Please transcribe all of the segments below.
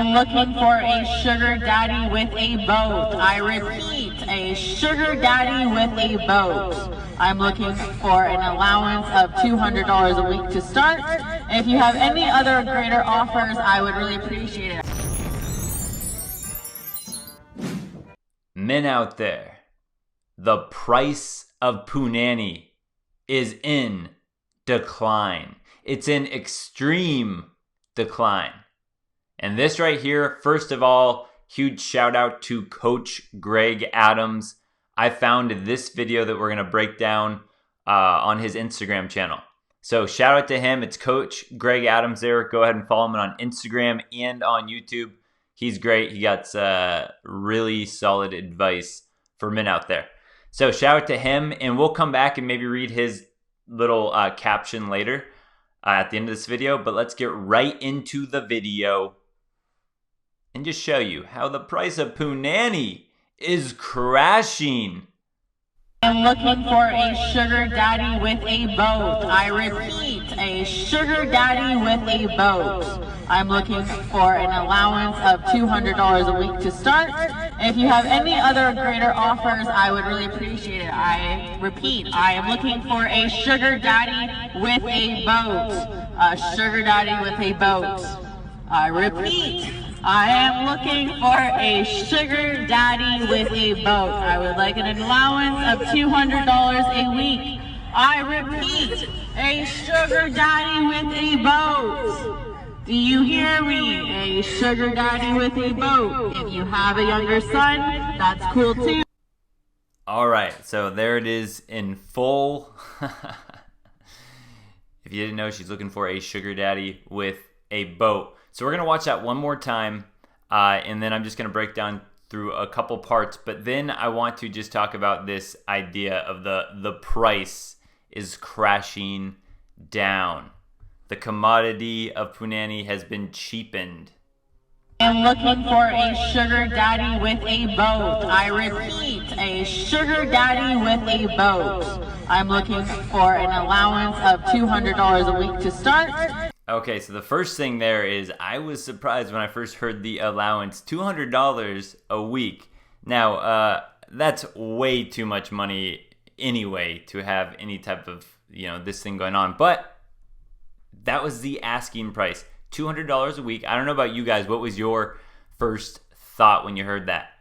am looking for a sugar daddy with a boat. I repeat, a sugar daddy with a boat. I'm looking for an allowance of $200 a week to start. If you have any other greater offers, I would really appreciate it. Men out there, the price of Punani is in decline. It's in extreme decline. And this right here, first of all, huge shout out to Coach Greg Adams. I found this video that we're going to break down on his Instagram channel. So shout out to him. It's Coach Greg Adams there. Go ahead and follow him on Instagram and on YouTube. He's great. He got really solid advice for men out there. So shout out to him, and we'll come back and maybe read his little caption later at the end of this video. But let's get right into the video and just show you how the price of Punani is crashing. I'm looking for a sugar daddy with a boat. I repeat, a sugar daddy with a boat. I'm looking for an allowance of $200 a week to start. If you have any other greater offers, I would really appreciate it. I repeat, I am looking for a sugar daddy with a boat. A sugar daddy with a boat. I repeat, I am looking for a sugar daddy with a boat. I would like an allowance of $200 a week. I repeat, a sugar daddy with a boat. Do you hear me? A sugar daddy with a boat. If you have a younger son, that's cool too. All right, so there it is in full. If you didn't know, she's looking for a sugar daddy with a boat. So we're going to watch that one more time, and then I'm just going to break down through a couple parts. But then I want to just talk about this idea of the price is crashing down. The commodity of Punani has been cheapened. I'm looking for a sugar daddy with a boat. I repeat, a sugar daddy with a boat. I'm looking for an allowance of $200 a week to start. Okay, so the first thing there is I was surprised when I first heard the allowance, $200 a week. Now, that's way too much money anyway to have any type of, this thing going on. But that was the asking price, $200 a week. I don't know about you guys. What was your first thought when you heard that?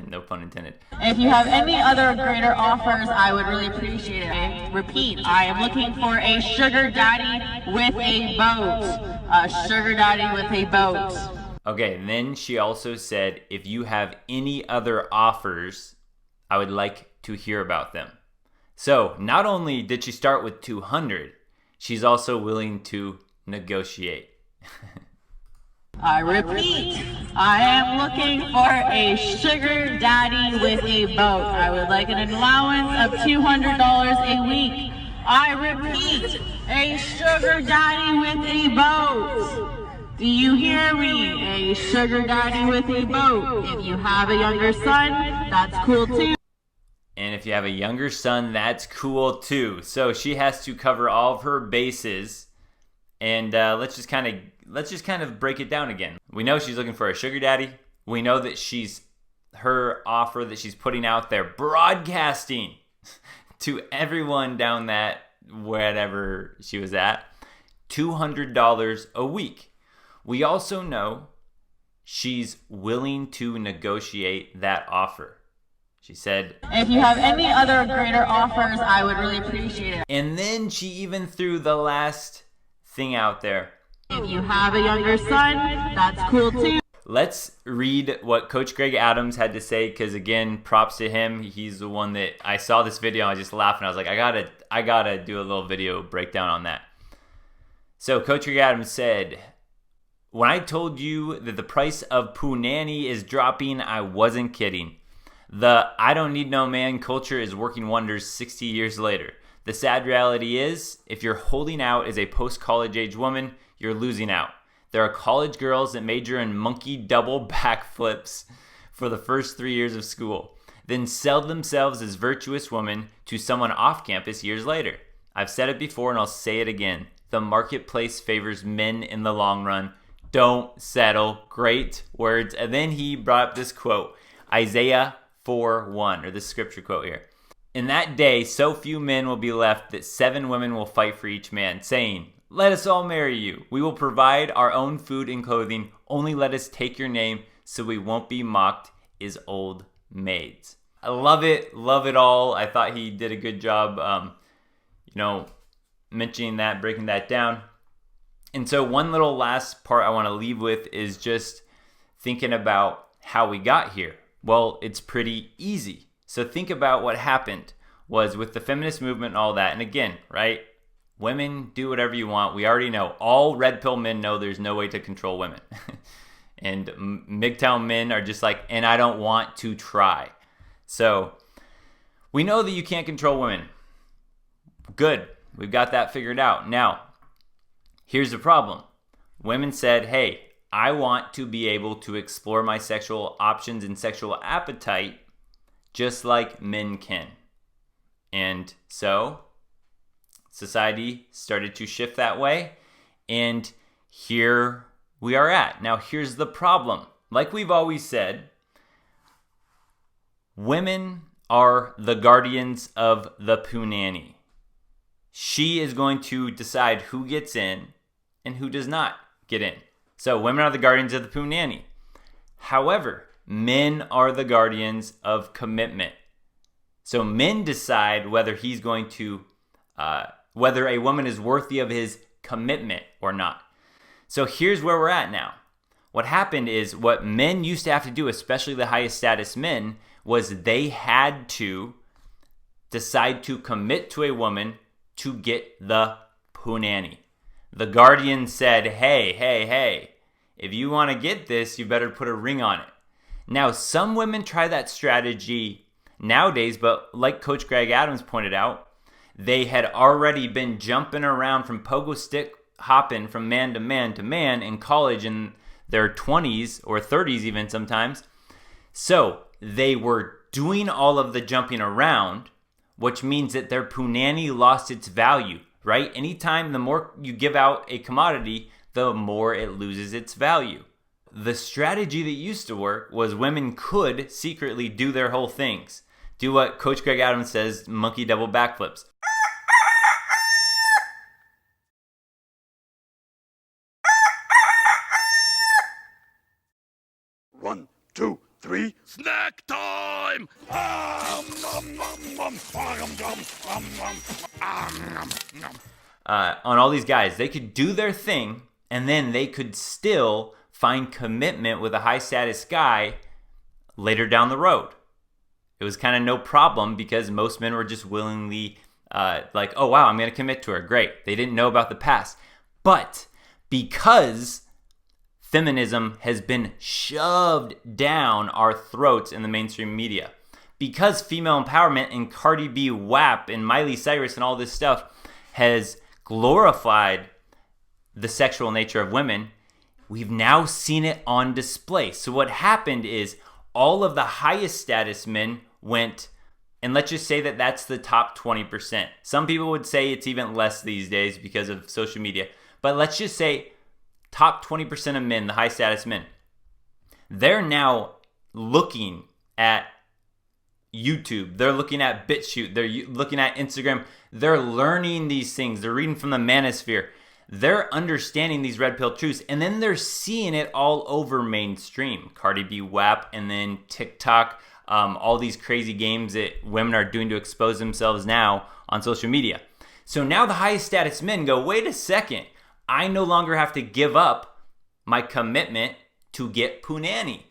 No pun intended. If you have any other greater offers, I would really appreciate it. I repeat, I am looking for a sugar daddy with a boat. A sugar daddy with a boat. Okay, and then she also said, if you have any other offers, I would like to hear about them. So not only did she start with 200, she's also willing to negotiate. I repeat, I am looking for a sugar daddy with a boat. I would like an allowance of $200 a week. I repeat, a sugar daddy with a boat. Do you hear me? A sugar daddy with a boat. If you have a younger son, that's cool too. And if you have a younger son, that's cool too. So she has to cover all of her bases. And let's just kind of break it down again. We know she's looking for a sugar daddy. We know that her offer that she's putting out there, broadcasting to everyone down that wherever she was at, $200 a week. We also know she's willing to negotiate that offer. She said, if you have any other greater offers, I would really appreciate it. And then she even threw the last thing out there. If you have a younger son, that's cool too. Let's read what Coach Greg Adams had to say, because again, props to him. He's the one that I saw this video and I was just laughing. I was like, I gotta do a little video breakdown on that. So Coach Greg Adams said, when I told you that the price of Punani is dropping, I wasn't kidding. The I don't need no man culture is working wonders 60 years later. The sad reality is, if you're holding out as a post-college age woman, you're losing out. There are college girls that major in monkey double backflips for the first 3 years of school, then sell themselves as virtuous women to someone off campus years later. I've said it before and I'll say it again. The marketplace favors men in the long run. Don't settle. Great words. And then he brought up this quote, Isaiah 4:1, or this scripture quote here. In that day, so few men will be left that 7 women will fight for each man, saying, let us all marry you. We will provide our own food and clothing. Only let us take your name so we won't be mocked as old maids. I love it all. I thought he did a good job, mentioning that, breaking that down. And so one little last part I want to leave with is just thinking about how we got here. Well, it's pretty easy. So think about what happened was with the feminist movement and all that. And again, right? Women do whatever you want. We already know. All red pill men know there's no way to control women. And MGTOW men are just like, and I don't want to try. So we know that you can't control women. Good. We've got that figured out. Now, here's the problem. Women said, hey, I want to be able to explore my sexual options and sexual appetite just like men can. And so society started to shift that way. And here we are at. Now, here's the problem. Like we've always said, women are the guardians of the Punani. She is going to decide who gets in and who does not get in. So women are the guardians of the Punani. However, men are the guardians of commitment. So men decide whether he's going to, whether a woman is worthy of his commitment or not. So here's where we're at now. What happened is what men used to have to do, especially the highest status men, was they had to decide to commit to a woman to get the Punani. The guardian said, hey, if you want to get this, you better put a ring on it. Now, some women try that strategy nowadays, but like Coach Greg Adams pointed out, they had already been jumping around from pogo stick hopping from man to man to man in college in their 20s or 30s even sometimes. So they were doing all of the jumping around, which means that their Punani lost its value, right? Anytime the more you give out a commodity, the more it loses its value. The strategy that used to work was women could secretly do their whole things. Do what Coach Greg Adams says, monkey double backflips. One, two, three. Snack time! On all these guys, they could do their thing, and then they could still find commitment with a high status guy later down the road. It was kind of no problem because most men were just willingly like, oh wow, I'm going to commit to her. Great. They didn't know about the past. But because feminism has been shoved down our throats in the mainstream media, because female empowerment and Cardi B WAP and Miley Cyrus and all this stuff has glorified the sexual nature of women, we've now seen it on display. So what happened is all of the highest status men went, and let's just say that that's the top 20%. Some people would say it's even less these days because of social media. But let's just say top 20% of men, the high status men, they're now looking at YouTube. They're looking at BitChute. They're looking at Instagram. They're learning these things. They're reading from the manosphere. They're understanding these red pill truths, and then they're seeing it all over mainstream. Cardi B WAP, and then TikTok, all these crazy games that women are doing to expose themselves now on social media. So now the highest status men go, wait a second, I no longer have to give up my commitment to get Punani,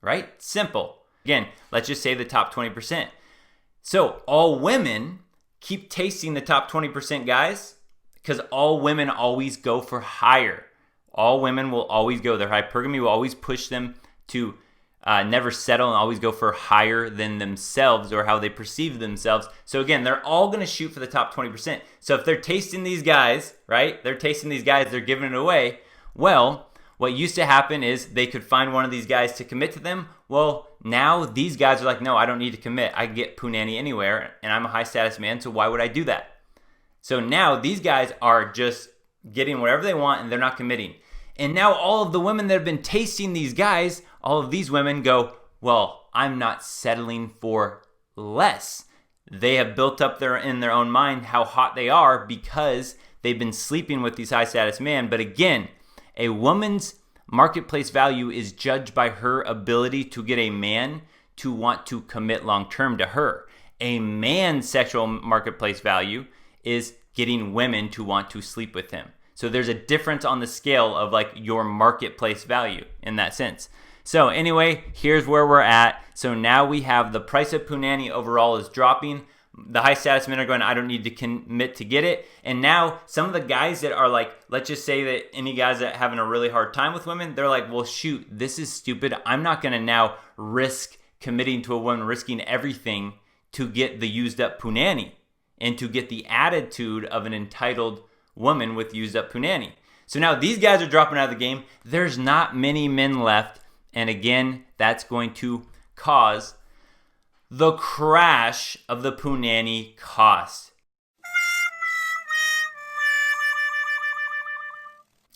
right? Simple. Again, let's just say the top 20%. So all women keep tasting the top 20% guys, because all women always go for higher. All women will always go. Their hypergamy will always push them to never settle and always go for higher than themselves or how they perceive themselves. So again, they're all going to shoot for the top 20%. So if they're tasting these guys, right? They're tasting these guys, they're giving it away. Well, what used to happen is they could find one of these guys to commit to them. Well, now these guys are like, no, I don't need to commit. I can get Punani anywhere, and I'm a high status man, so why would I do that? So now these guys are just getting whatever they want, and they're not committing. And now all of the women that have been tasting these guys, all of these women go, well, I'm not settling for less. They have built up in their own mind how hot they are because they've been sleeping with these high status men. But again, a woman's marketplace value is judged by her ability to get a man to want to commit long term to her. A man's sexual marketplace value is getting women to want to sleep with him. So there's a difference on the scale of like your marketplace value in that sense. So anyway, here's where we're at. So now we have the price of Punani overall is dropping. The high status men are going, I don't need to commit to get it. And now some of the guys that are like, let's just say that any guys that are having a really hard time with women, they're like, well, shoot, this is stupid. I'm not going to now risk committing to a woman, risking everything to get the used up Punani and to get the attitude of an entitled woman with used up Punani. So now these guys are dropping out of the game. There's not many men left. And again, that's going to cause the crash of the Punani cost.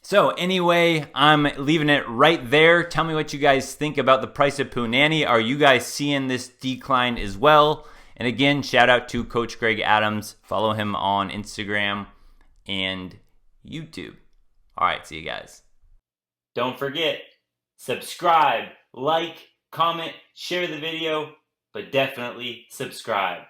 So anyway, I'm leaving it right there. Tell me what you guys think about the price of Punani. Are you guys seeing this decline as well? And again, shout out to Coach Greg Adams. Follow him on Instagram and YouTube. All right, see you guys. Don't forget, subscribe, like, comment, share the video, but definitely subscribe.